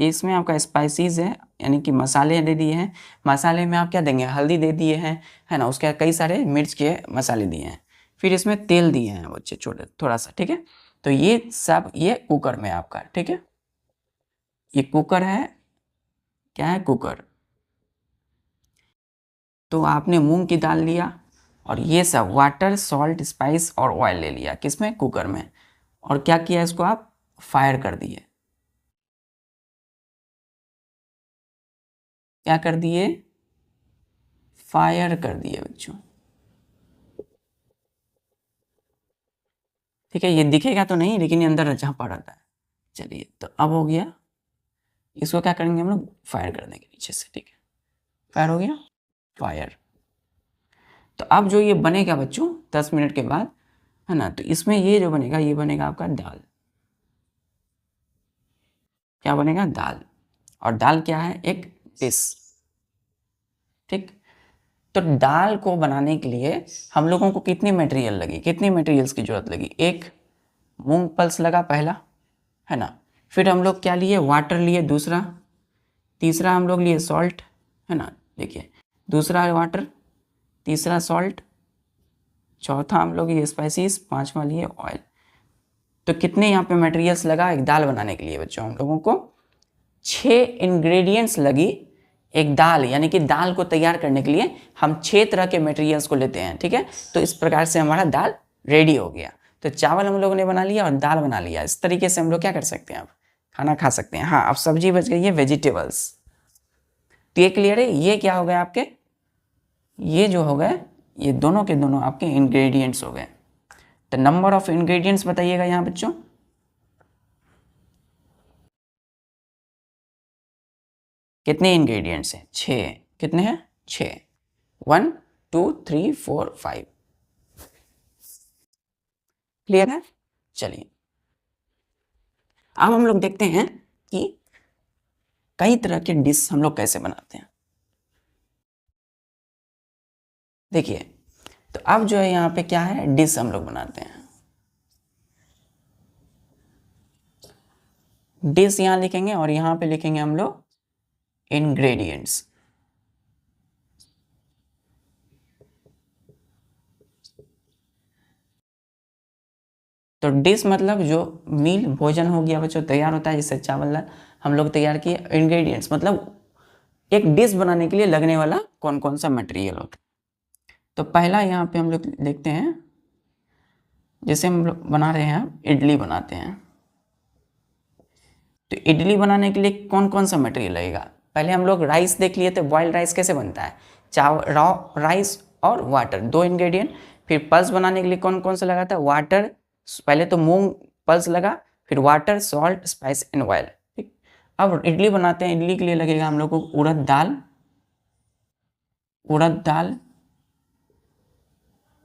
इसमें आपका स्पाइसीज है यानी कि मसाले दे दिए हैं, मसाले में आप क्या देंगे, हल्दी दे दिए हैं, है ना, उसके कई सारे मिर्च के मसाले दिए हैं, फिर इसमें तेल दिए हैं बच्चे छोटे थोड़ा सा, ठीक है। तो ये सब ये कुकर में आपका, ठीक है, ये कुकर है, क्या है, कुकर। तो आपने मूंग की दाल लिया और ये सब वाटर सॉल्ट स्पाइस और ऑयल ले लिया, किसमें, कुकर में, और क्या किया, इसको आप फायर कर दिए, क्या कर दिए, फायर कर दिए बच्चों। ठीक है, ये दिखेगा तो नहीं लेकिन ये अंदर झांपा रहता है। चलिए, तो अब हो गया, इसको क्या करेंगे हम लोग, फायर कर देंगे नीचे से, ठीक है, फायर हो गया, फायर। तो अब जो ये बनेगा बच्चों 10 मिनट के बाद, है ना, तो इसमें ये जो बनेगा, ये बनेगा आपका दाल, क्या बनेगा, दाल, और दाल क्या है, एक डिश, ठीक। तो दाल को बनाने के लिए हम लोगों को कितनी मटेरियल लगी, कितनी मटेरियल्स की जरूरत लगी, एक मूंग पल्स लगा पहला, है ना, फिर हम लोग क्या लिए, वाटर लिए दूसरा, तीसरा हम लोग लिए सॉल्ट, है ना, देखिए, दूसरा वाटर, तीसरा सॉल्ट, चौथा हम लोग ये स्पाइसीज, पांचवा लिए ऑयल। तो कितने यहाँ पे मटेरियल्स लगा एक दाल बनाने के लिए बच्चों, हम लोगों को 6 इंग्रेडिएंट्स लगी एक दाल, यानी कि दाल को तैयार करने के लिए हम 6 तरह के मटेरियल्स को लेते हैं, ठीक है। तो इस प्रकार से हमारा दाल रेडी हो गया। तो चावल हम लोगों ने बना लिया और दाल बना लिया, इस तरीके से हम लोग क्या कर सकते हैं, अब खाना खा सकते हैं। हाँ, अब सब्जी बच गई है वेजिटेबल्स। तो ये क्लियर है, ये क्या हो गया आपके, ये जो हो गए, ये दोनों के दोनों आपके इंग्रेडिएंट्स हो गए। तो नंबर ऑफ इंग्रेडिएंट्स बताइएगा यहाँ बच्चों, कितने इंग्रेडिएंट्स हैं, 6, कितने हैं, 6, 1 2 3 4 5, क्लियर है। चलिए, अब हम लोग देखते हैं कि कई तरह के डिश हम लोग कैसे बनाते हैं। देखिए, तो अब जो है यहाँ पे क्या है, डिश हम लोग बनाते हैं, डिश यहाँ लिखेंगे और यहाँ पे लिखेंगे हम लोग इंग्रेडिएंट्स। तो डिश मतलब जो मील भोजन हो गया बच्चों, तैयार होता है, जिससे चावल दाल हम लोग तैयार किए। इंग्रेडिएंट्स मतलब एक डिश बनाने के लिए लगने वाला कौन कौन सा मटेरियल होता है। तो पहला यहाँ पे हम लोग देखते हैं, जैसे हम लोग बना रहे हैं, इडली बनाते हैं। तो इडली बनाने के लिए कौन कौन सा मटेरियल लगेगा, पहले हम लोग राइस देख लिए थे, बॉइल्ड राइस कैसे बनता है, चावल रॉ राइस और वाटर, 2 इंग्रेडिएंट। फिर पल्स बनाने के लिए कौन कौन सा लगा था, वाटर, पहले तो मूंग पल्स लगा, फिर water salt spice and oil, ठीक। अब इडली बनाते हैं, इडली के लिए लगेगा हम लोग को उड़द दाल, उड़द दाल,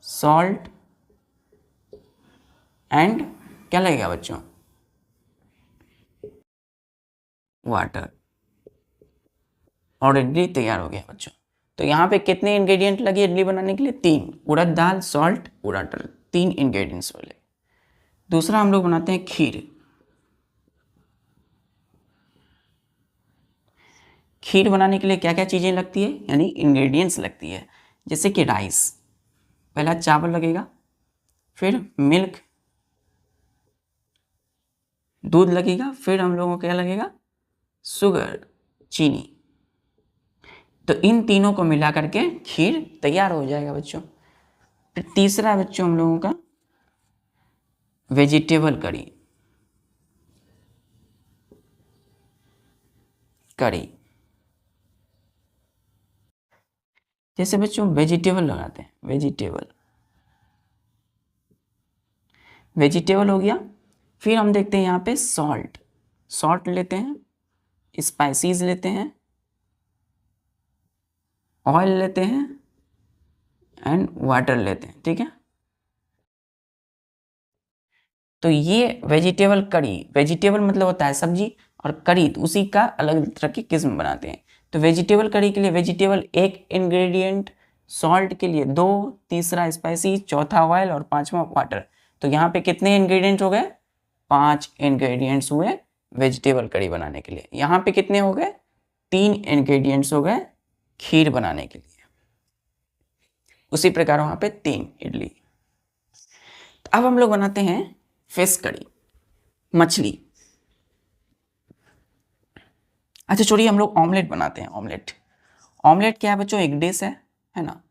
सॉल्ट एंड क्या लगेगा बच्चों, वाटर, और इडली तैयार हो गया बच्चों। तो यहाँ पे कितने इंग्रेडिएंट लगे इडली बनाने के लिए, 3, उड़द दाल सॉल्ट वाटर, 3 इंग्रेडिएंट्स वाले। दूसरा हम लोग बनाते हैं खीर। खीर बनाने के लिए क्या क्या चीज़ें लगती है, यानी इंग्रेडिएंट्स लगती है, जैसे कि राइस, पहला चावल लगेगा, फिर मिल्क दूध लगेगा, फिर हम लोगों को क्या लगेगा, शुगर चीनी। तो इन तीनों को मिला करके खीर तैयार हो जाएगा बच्चों। फिर तीसरा बच्चों हम लोगों का वेजिटेबल करी, करी जैसे बच्चों वेजिटेबल लगाते हैं, वेजिटेबल हो गया। फिर हम देखते हैं यहाँ पे सॉल्ट लेते हैं, स्पाइसीज लेते हैं, ऑयल लेते हैं एंड वाटर लेते हैं, ठीक है। तो ये वेजिटेबल करी, वेजिटेबल मतलब होता है सब्जी, और करी तो उसी का अलग तरह की किस्म बनाते हैं। तो वेजिटेबल करी के लिए वेजिटेबल एक इंग्रेडिएंट, सॉल्ट के लिए 2, तीसरा स्पाइसी, चौथा ऑयल और पांचवा वाटर। तो यहाँ पे कितने इंग्रेडिएंट हो गए? 5 इंग्रेडिएंट्स हुए वेजिटेबल करी बनाने के लिए। यहाँ पे कितने हो गए? 3 इंग्रेडिएंट्स हो गए खीर बनाने के लिए। उसी प्रकार वहां पे 3 इडली। तो अब हम लोग बनाते हैं फिश करी, मछली। अच्छा छोड़िए, हम लोग ऑमलेट बनाते हैं। ऑमलेट क्या है बच्चों? एक डिश है ना।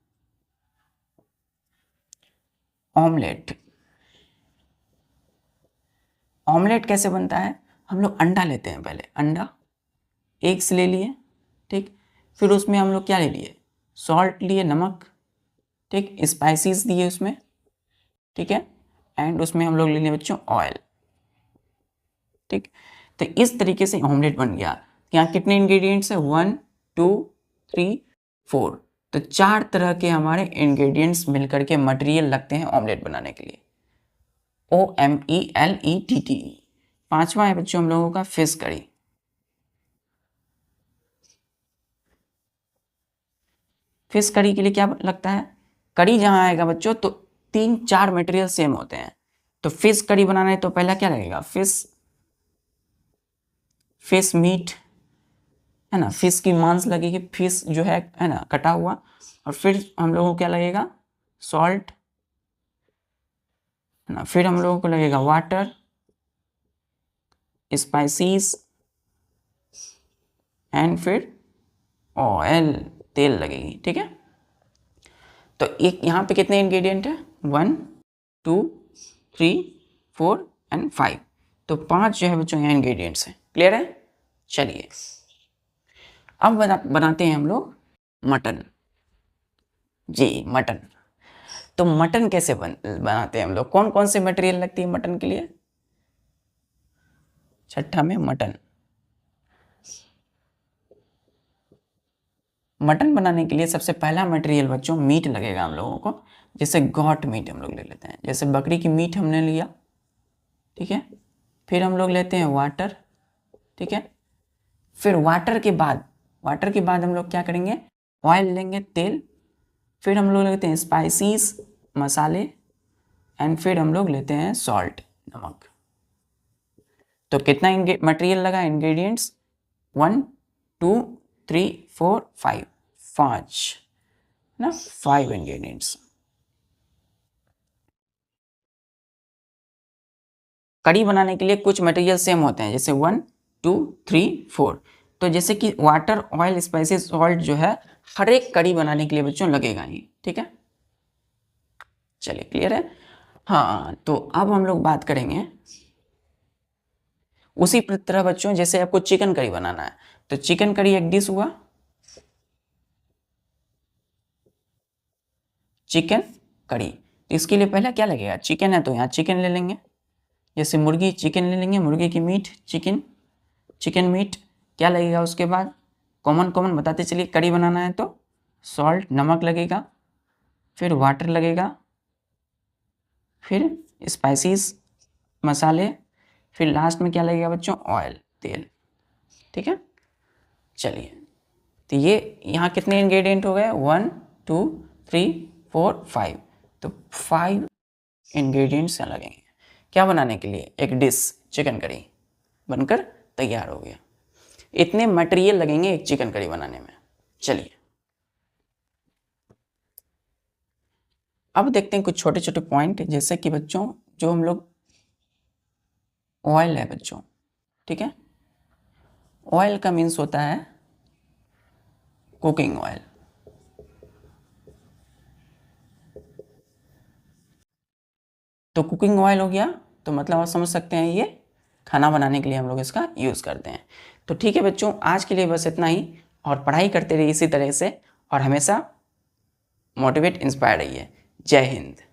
ऑमलेट कैसे बनता है? हम लोग अंडा लेते हैं, पहले अंडा, एग्स ले लिए, ठीक। फिर उसमें हम लोग क्या ले लिए? सॉल्ट लिए, नमक, ठीक, स्पाइसेस दिए उसमें, ठीक है, एंड उसमें हम लोग ले लिए बच्चों ऑयल, ठीक। तो इस तरीके से ऑमलेट बन गया। यहाँ कितने इंग्रेडिएंट्स है? 1 2 3 4। तो 4 तरह के हमारे इंग्रेडिएंट्स मिलकर के मटेरियल लगते हैं ऑमलेट बनाने के लिए। OMELETT। पांचवा है बच्चों हम लोगों का फिश करी। फिश करी के लिए क्या लगता है? करी जहां आएगा बच्चों तो 3-4 मटेरियल सेम होते हैं। तो फिश करी बनाना है तो पहला क्या लगेगा? फिश मीट, है ना, फिश की मांस लगेगी, फिश जो है ना, कटा हुआ। और फिर हम लोगों को क्या लगेगा? सॉल्ट, है ना। फिर हम लोगों को लगेगा वाटर, स्पाइसीज एंड फिर ऑयल, तेल लगेगी, ठीक है। तो एक यहाँ पे कितने इंग्रेडिएंट है? 1 2 3 4 एंड 5। तो 5 जो है बच्चों यहाँ इंग्रेडिएंट्स हैं। क्लियर है? चलिए अब बनाते हैं हम लोग मटन। जी, मटन। तो मटन कैसे बनाते हैं हम लोग? कौन कौन से मटेरियल लगती है मटन के लिए? छठा में मटन बनाने के लिए सबसे पहला मटेरियल बच्चों मीट लगेगा हम लोगों को। जैसे गॉट मीट हम लोग ले लेते हैं, जैसे बकरी की मीट हमने लिया, ठीक है। फिर हम लोग लेते हैं वाटर, ठीक है। फिर वाटर के बाद हम लोग क्या करेंगे? ऑयल लेंगे, तेल। फिर हम लोग लेते हैं स्पाइसीज, मसाले, एंड फिर हम लोग लेते हैं सॉल्ट, नमक। तो कितना मटेरियल लगा? इंग्रेडिएंट्स 1 2 3 4 5, 5 ना, 5 इंग्रेडिएंट्स। कड़ी बनाने के लिए कुछ मटेरियल सेम होते हैं, जैसे 1 2 3 4। तो जैसे कि वाटर, ऑयल, स्पाइसेस, सॉल्ट जो है हर एक कड़ी बनाने के लिए बच्चों लगेगा ही, ठीक है। चलिए क्लियर है? हाँ, तो अब हम लोग बात करेंगे उसी तरह बच्चों, जैसे आपको चिकन करी बनाना है तो चिकन करी एक डिश हुआ, चिकन करी। इसके लिए पहले क्या लगेगा? चिकन है तो यहाँ चिकन ले लेंगे, जैसे मुर्गी, चिकन ले लेंगे, मुर्गे की मीट, चिकन मीट। क्या लगेगा उसके बाद? कॉमन बताते चलिए। करी बनाना है तो सॉल्ट, नमक लगेगा, फिर वाटर लगेगा, फिर स्पाइसीज, मसाले, फिर लास्ट में क्या लगेगा बच्चों? ऑयल, तेल, ठीक है। चलिए, तो ये यहाँ कितने इंग्रेडिएंट हो गए? 1 2 3 4 5। तो 5 इंग्रेडिएंट्स लगेंगे क्या बनाने के लिए? एक डिश चिकन करी बनकर तैयार हो गया। इतने मटेरियल लगेंगे एक चिकन करी बनाने में। चलिए अब देखते हैं कुछ छोटे छोटे पॉइंट, जैसे कि बच्चों जो हम लोग ऑयल है बच्चों, ठीक है। ऑयल का मीन्स होता है कुकिंग ऑयल। तो कुकिंग ऑयल हो गया, तो मतलब आप समझ सकते हैं ये खाना बनाने के लिए हम लोग इसका यूज़ करते हैं। तो ठीक है बच्चों, आज के लिए बस इतना ही, और पढ़ाई करते रहिए इसी तरह से, और हमेशा मोटिवेट इंस्पायर रहिए। जय हिंद।